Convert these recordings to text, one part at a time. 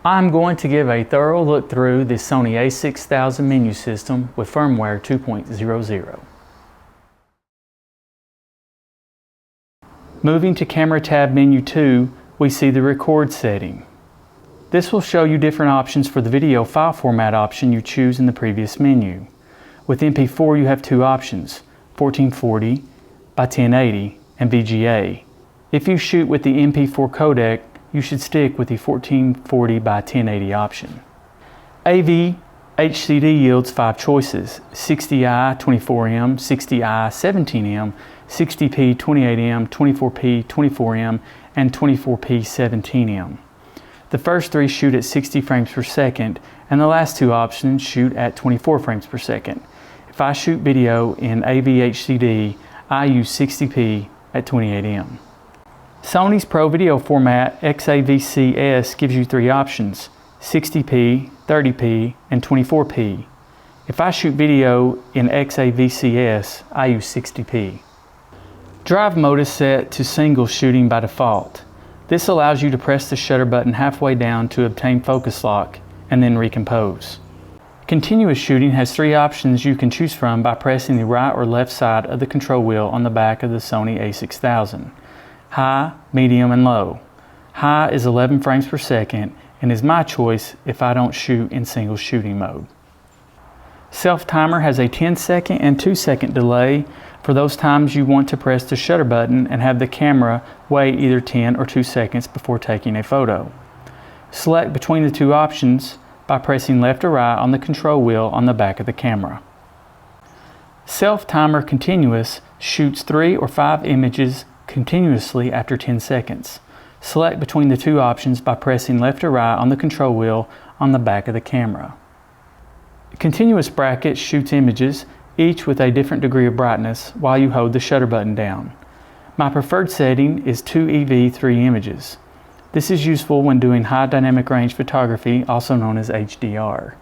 I'm going to give a thorough look through the Sony a6000 menu system with firmware 2.00. Moving to Camera tab menu 2, we see the record setting. This will show you different options for the video file format option you choose in the previous menu. With MP4 you have two options, 1440 by 1080 and VGA. If you shoot with the MP4 codec, you should stick with the 1440 by 1080 option. AV HCD yields 5 choices, 60i 24M, 60i 17M, 60p 28M, 24p 24M, and 24p 17M. The first three shoot at 60 frames per second, and the last two options shoot at 24 frames per second. If I shoot video in AV HCD, I use 60p at 28M. Sony's Pro Video format a6000 gives you three options, 60p, 30p, and 24p. If I shoot video in a6000, I use 60p. Drive mode is set to single shooting by default. This allows you to press the shutter button halfway down to obtain focus lock and then recompose. Continuous shooting has three options you can choose from by pressing the right or left side of the control wheel on the back of the Sony a6000. High, medium, and low. High is 11 frames per second and is my choice if I don't shoot in single shooting mode. Self timer has a 10-second and 2-second delay for those times you want to press the shutter button and have the camera wait either 10 or 2 seconds before taking a photo. Select between the two options by pressing left or right on the control wheel on the back of the camera. Self timer continuous shoots 3 or 5 images continuously after 10 seconds. Select between the two options by pressing left or right on the control wheel on the back of the camera. Continuous bracket shoots images, each with a different degree of brightness, while you hold the shutter button down. My preferred setting is 2EV 3 images. This is useful when doing high dynamic range photography, also known as HDR.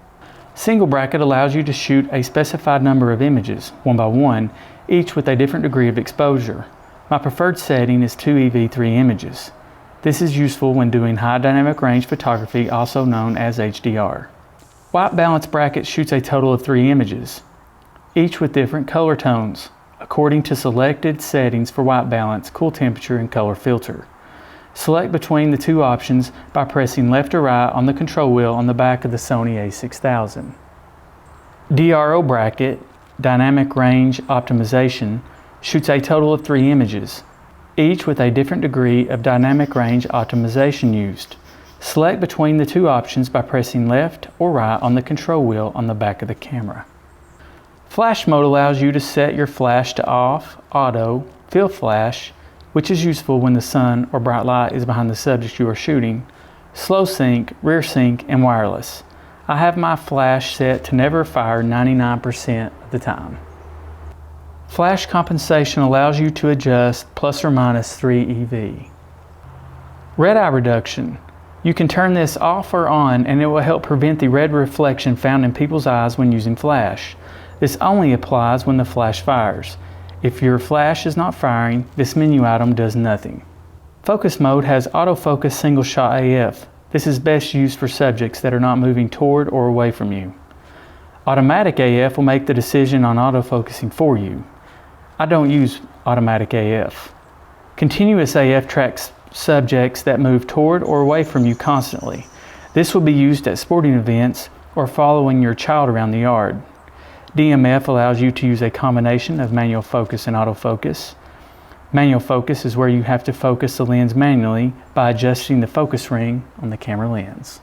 Single bracket allows you to shoot a specified number of images, one by one, each with a different degree of exposure. My preferred setting is 2EV 3 images. This is useful when doing high dynamic range photography, also known as HDR. White balance bracket shoots a total of 3 images, each with different color tones, according to selected settings for white balance, cool temperature, and color filter. Select between the two options by pressing left or right on the control wheel on the back of the Sony a6000. DRO bracket, dynamic range optimization, shoots a total of 3 images, each with a different degree of dynamic range optimization used. Select between the two options by pressing left or right on the control wheel on the back of the camera. Flash mode allows you to set your flash to off, auto, field flash, which is useful when the sun or bright light is behind the subject you are shooting, slow sync, rear sync, and wireless. I have my flash set to never fire 99% of the time. Flash compensation allows you to adjust plus or minus 3 EV. Red eye reduction. You can turn this off or on and it will help prevent the red reflection found in people's eyes when using flash. This only applies when the flash fires. If your flash is not firing, this menu item does nothing. Focus mode has autofocus single shot AF. This is best used for subjects that are not moving toward or away from you. Automatic AF will make the decision on autofocusing for you. I don't use automatic AF. Continuous AF tracks subjects that move toward or away from you constantly. This will be used at sporting events or following your child around the yard. DMF allows you to use a combination of manual focus and autofocus. Manual focus is where you have to focus the lens manually by adjusting the focus ring on the camera lens.